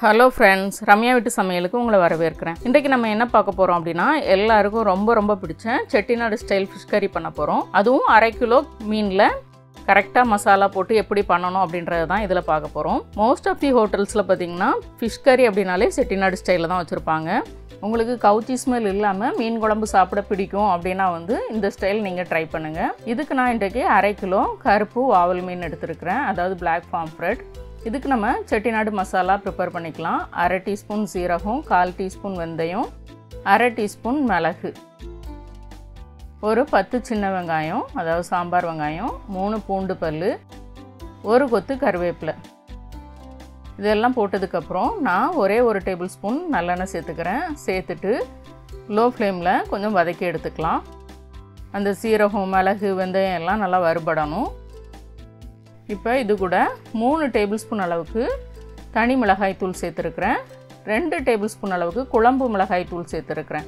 Hello friends, ramyaveetusamayalukku உங்களை வரவேற்கிறேன். இன்றைக்கு நம்ம என்ன பார்க்க போறோம் அப்படினா எல்லாருக்கும் ரொம்ப பிடிச்ச Chettinadu style fish curry பண்ண போறோம். அதுவும் 1/2 கிலோ மீன்ல கரெக்ட்டா மசாலா போட்டு எப்படி பண்ணனும் அப்படிங்கறத தான் இதல பார்க்க போறோம். Most of the hotelsல பாத்தீங்கன்னா fish curry அப்படினாலே Chettinadu style தான் வச்சிருப்பாங்க. உங்களுக்கு கவுச்சி ஸ்மெல் இல்லாம மீன் குழம்பு சாப்பிட பிடிக்கும் அப்படினா வந்து இந்த ஸ்டைல் நீங்க ட்ரை பண்ணுங்க. இதுக்கு நான் இன்றைக்கு 1/2 கிலோ கருப்பு வாவல் மீன் எடுத்துக்கிறேன். அதாவது black pomfret. இதுக்கு நம்ம செட்டிநாடு மசாலா ப்ரிப்பேர் பண்ணிக்கலாம். 1/2 டீஸ்பூன் சீரகம், 1/4 டீஸ்பூன் வெந்தயம், 1/2 டீஸ்பூன் மிளகு, ஒரு 10 சின்ன வெங்காயம் அதாவது சாம்பார் வெங்காயம், 3 பூண்டு பல்லு, ஒரு கொத்து கருவேப்பிலை. இதெல்லாம் போட்டதுக்கு அப்புறம் நான் ஒரே ஒரு டேபிள் ஸ்பூன் நல்லெண்ணெய் சேர்த்துக்கிறேன். சேர்த்துட்டு லோ ஃப்ளேமில் கொஞ்சம் வதக்கி எடுத்துக்கலாம். அந்த சீரகம், மிளகு, வெந்தயம் எல்லாம் நல்லா வறுபடணும். இப்போ இது கூட 3 டேபிள் ஸ்பூன் அளவுக்கு தனி மிளகாய் தூள் சேர்த்துருக்கிறேன். 2 டேபிள் ஸ்பூன் அளவுக்கு குழம்பு மிளகாய் தூள் சேர்த்துருக்கிறேன்.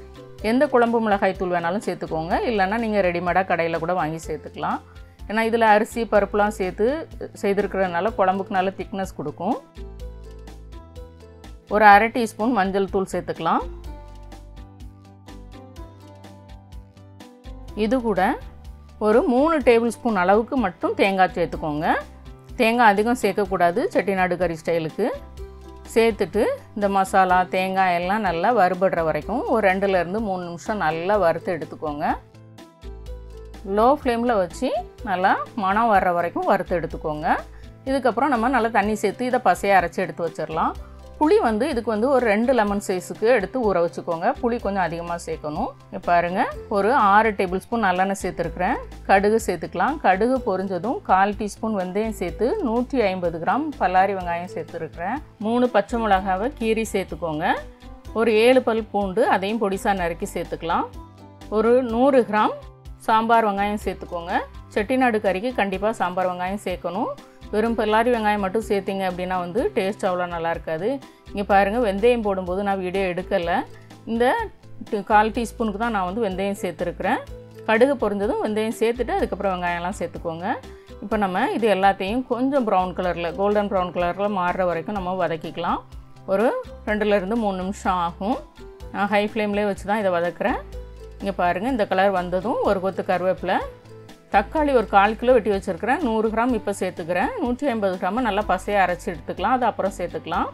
எந்த குழம்பு மிளகாய் தூள் வேணாலும் சேர்த்துக்கோங்க. இல்லைன்னா நீங்கள் ரெடிமேடாக கடையில் கூட வாங்கி சேர்த்துக்கலாம். ஏன்னா இதில் அரிசி பருப்புலாம் சேர்த்து செய்திருக்கிறதுனால குழம்புக்கு நல்ல திக்னஸ் கொடுக்கும். ஒரு 1/2 டீஸ்பூன் மஞ்சள் தூள் சேர்த்துக்கலாம். இது கூட ஒரு 3 டேபிள் ஸ்பூன் அளவுக்கு மட்டும் தேங்காய் சேர்த்துக்கோங்க. தேங்காய் அதிகம் சேர்க்கக்கூடாது செட்டிநாடு கறி ஸ்டைலுக்கு. சேர்த்துட்டு இந்த மசாலா தேங்காய் எல்லாம் நல்லா வறுபடுற வரைக்கும் ஒரு 2லேருந்து 3 நிமிஷம் நல்லா வறுத்து எடுத்துக்கோங்க. லோ ஃப்ளேமில் வச்சு நல்லா மணம் வர்ற வரைக்கும் வறுத்து எடுத்துக்கோங்க. இதுக்கப்புறம் நம்ம நல்லா தண்ணி சேர்த்து இதை பசையை அரைச்சி எடுத்து வச்சிடலாம். புளி வந்து இதுக்கு வந்து ஒரு 2 லெமன் சைஸுக்கு எடுத்து ஊற வச்சுக்கோங்க. புளி கொஞ்சம் அதிகமாக சேர்க்கணும். இப்போ பாருங்கள், ஒரு 6 டேபிள் ஸ்பூன் நல்லெண்ணெய் சேர்த்துருக்குறேன். கடுகு சேர்த்துக்கலாம். கடுகு பொரிஞ்சதும் 1/4 டீஸ்பூன் வெந்தயம் சேர்த்து 150 கிராம் பல்லாரி வெங்காயம் சேர்த்துருக்குறேன். 3 பச்சை மிளகாவை கீரி சேர்த்துக்கோங்க. ஒரு 7 பல் பூண்டு அதையும் பொடிசாக நறுக்கி சேர்த்துக்கலாம். ஒரு 100 கிராம் சாம்பார் வெங்காயம் சேர்த்துக்கோங்க. செட்டிநாடு கறிக்கு கண்டிப்பாக சாம்பார் வெங்காயம் சேர்க்கணும். வெறும் பல்லாரி வெங்காயம் மட்டும் சேர்த்திங்க அப்படின்னா வந்து டேஸ்ட் அவ்வளோ நல்லா இருக்காது. இங்கே பாருங்கள், வெந்தயம் போடும்போது நான் வீடியோ எடுக்கலை. இந்த 1/4 டீஸ்பூனுக்கு தான் நான் வந்து வெந்தயம் சேர்த்துருக்குறேன். கடுகு பொரிஞ்சதும் வெந்தயம் சேர்த்துட்டு அதுக்கப்புறம் வெங்காயம்லாம் சேர்த்துக்கோங்க. இப்போ நம்ம இது எல்லாத்தையும் கொஞ்சம் ப்ரௌன் கலரில், கோல்டன் ப்ரௌன் கலரில் மாறுற வரைக்கும் நம்ம வதக்கிக்கலாம். ஒரு 2லேருந்து 3 நிமிஷம் ஆகும். நான் ஹை ஃப்ளேம்லேயே வச்சு தான் இதை வதக்குறேன். இங்கே பாருங்கள், இந்த கலர் வந்ததும் ஒரு கொத்து கருவேப்பிலை, தக்காளி ஒரு 1/4 கிலோ வெட்டி வச்சுருக்கிறேன். 100 கிராம் இப்போ சேர்த்துக்கிறேன். 150 கிராம் நல்லா பசையை அரைச்சி எடுத்துக்கலாம். அது அப்புறம் சேர்த்துக்கலாம்.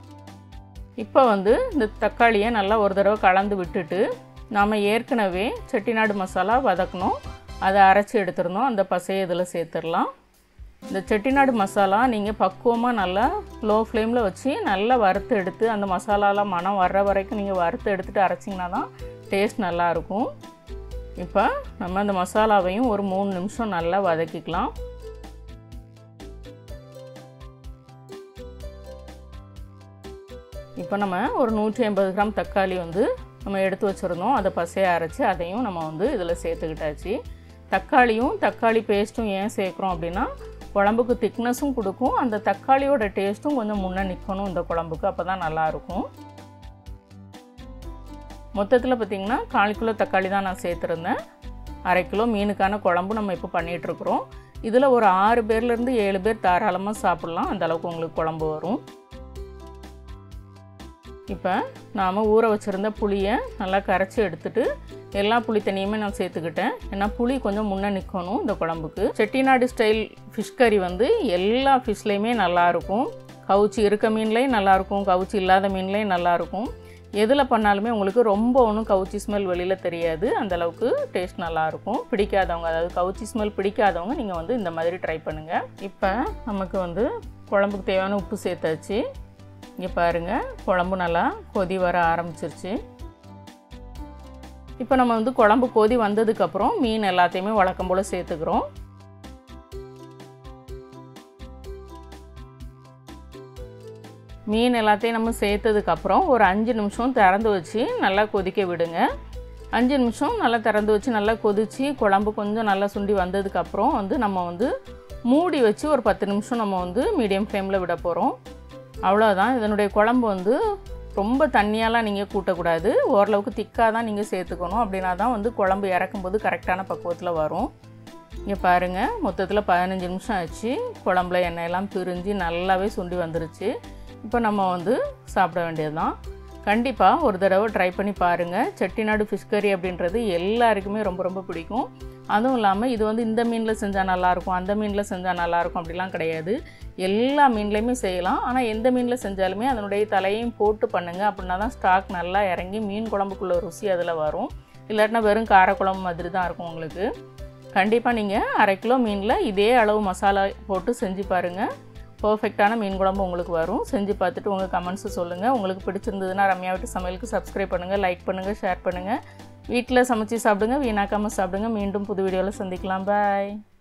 இப்போ வந்து இந்த தக்காளியை நல்லா ஒரு தடவை கலந்து விட்டுட்டு நாம் ஏற்கனவே செட்டிநாடு மசாலா வதக்கணும், அதை அரைச்சி எடுத்துருந்தோம். அந்த பசையை இதில் சேர்த்துடலாம். இந்த செட்டிநாடு மசாலா நீங்கள் பக்குவமாக நல்லா லோ ஃப்ளேமில் வச்சு நல்லா வறுத்து எடுத்து அந்த மசாலாலாம் மனம் வர்ற வரைக்கும் நீங்கள் வறுத்து எடுத்துகிட்டு அரைச்சிங்கன்னா தான் டேஸ்ட் நல்லாயிருக்கும். இப்போ நம்ம அந்த மசாலாவையும் ஒரு 3 நிமிஷம் நல்லா வதக்கிக்கலாம். இப்போ நம்ம ஒரு 150 கிராம் தக்காளி வந்து நம்ம எடுத்து வச்சுருந்தோம். அதை பசையை அரைச்சி அதையும் நம்ம வந்து இதில் சேர்த்துக்கிட்டாச்சு. தக்காளியும் தக்காளி பேஸ்ட்டும் ஏன் சேர்க்குறோம் அப்படின்னா குழம்புக்கு திக்னஸும் கொடுக்கும். அந்த தக்காளியோட டேஸ்ட்டும் கொஞ்சம் முன்னே நிற்கணும் இந்த குழம்புக்கு, அப்போ தான் நல்லாயிருக்கும். மொத்தத்தில் பார்த்திங்கன்னா 1/4 கிலோ தக்காளி தான் நான் சேர்த்துருந்தேன். 1/2 கிலோ மீனுக்கான குழம்பு நம்ம இப்போ பண்ணிகிட்ருக்குறோம். இதில் ஒரு 6 பேர்லேருந்து 7 பேர் தாராளமாக சாப்பிட்லாம். அந்தளவுக்கு உங்களுக்கு குழம்பு வரும். இப்போ நாம் ஊற வச்சுருந்த புளியை நல்லா கரைச்சி எடுத்துகிட்டு எல்லா புளி தண்ணியுமே நான் சேர்த்துக்கிட்டேன். ஏன்னா புளி கொஞ்சம் முன்னே நிற்கணும் இந்த குழம்புக்கு. செட்டிநாடு ஸ்டைல் ஃபிஷ் கறி வந்து எல்லா ஃபிஷ்லேயுமே நல்லாயிருக்கும். கவுச்சி இருக்க மீன்லேயும் நல்லாயிருக்கும், கவுச்சி இல்லாத மீன்லேயும் நல்லாயிருக்கும். எதில் பண்ணாலுமே உங்களுக்கு ரொம்ப ஒன்றும் கவுச்சி ஸ்மெல் வெளியில் தெரியாது. அந்தளவுக்கு டேஸ்ட் நல்லாயிருக்கும். பிடிக்காதவங்க, அதாவது கவுச்சி ஸ்மெல் பிடிக்காதவங்க நீங்கள் வந்து இந்த மாதிரி ட்ரை பண்ணுங்கள். இப்போ நமக்கு வந்து குழம்புக்கு தேவையான உப்பு சேர்த்தாச்சு. இங்கே பாருங்கள், குழம்பு நல்லா கொதி வர ஆரம்பிச்சிருச்சு. இப்போ நம்ம வந்து குழம்பு கொதி வந்ததுக்கப்புறம் மீன் எல்லாத்தையுமே வழக்கம் போல் சேர்த்துக்கிறோம். மீன் எல்லாத்தையும் நம்ம சேர்த்ததுக்கப்புறம் ஒரு 5 நிமிஷம் திறந்து வச்சு நல்லா கொதிக்க விடுங்க. 5 நிமிஷம் நல்லா திறந்து வச்சு நல்லா கொதித்து குழம்பு கொஞ்சம் நல்லா சுண்டி வந்ததுக்கப்புறம் வந்து நம்ம வந்து மூடி வச்சு ஒரு 10 நிமிஷம் நம்ம வந்து மீடியம் ஃப்ளேமில் விட போகிறோம். அவ்வளோதான். இதனுடைய குழம்பு வந்து ரொம்ப தண்ணியாலாம் நீங்கள் கூட்டக்கூடாது. ஓரளவுக்கு திக்காக தான் நீங்கள் சேர்த்துக்கணும். அப்படின்னா தான் வந்து குழம்பு இறக்கும்போது கரெக்டான பக்குவத்தில் வரும். இங்கே பாருங்கள், மொத்தத்தில் 15 நிமிஷம் ஆச்சு. குழம்புல எண்ணெயெல்லாம் பிரிஞ்சு நல்லாவே சுண்டி வந்துருச்சு. இப்போ நம்ம வந்து சாப்பிட வேண்டியது தான். கண்டிப்பாக ஒரு தடவை ட்ரை பண்ணி பாருங்கள். செட்டிநாடு ஃபிஷ் கறி அப்படின்றது எல்லாருக்குமே ரொம்ப ரொம்ப பிடிக்கும். அதுவும் இல்லாமல் இது வந்து இந்த மீனில் செஞ்சால் நல்லாயிருக்கும், அந்த மீனில் செஞ்சால் நல்லாயிருக்கும் அப்படிலாம் கிடையாது. எல்லா மீன்லேயுமே செய்யலாம். ஆனால் எந்த மீனில் செஞ்சாலுமே அதனுடைய தலையையும் போட்டு பண்ணுங்கள். அப்படின்னா தான் ஸ்டாக் நல்லா இறங்கி மீன் குழம்புக்குள்ள ருசி அதில் வரும். இல்லாட்டினா வெறும் காரக்குழம்பு மாதிரி தான் இருக்கும் உங்களுக்கு. கண்டிப்பாக நீங்கள் 1/2 கிலோ மீனில் இதே அளவு மசாலா போட்டு செஞ்சு பாருங்கள். பர்ஃபெக்டான மீன் குழம்பு உங்களுக்கு வரும். செஞ்சு பார்த்துட்டு உங்கள் கமெண்ட்ஸு சொல்லுங்கள். உங்களுக்கு பிடிச்சிருந்ததுன்னா ரம்யா வீட்டு சமையலுக்கு சப்ஸ்கிரைப் பண்ணுங்கள், லைக் பண்ணுங்கள், ஷேர் பண்ணுங்கள். வீட்டில் சமைச்சு சாப்பிடுங்க, வீணாக்காமல் சாப்பிடுங்க. மீண்டும் புது வீடியோவில் சந்திக்கலாம். பாய்.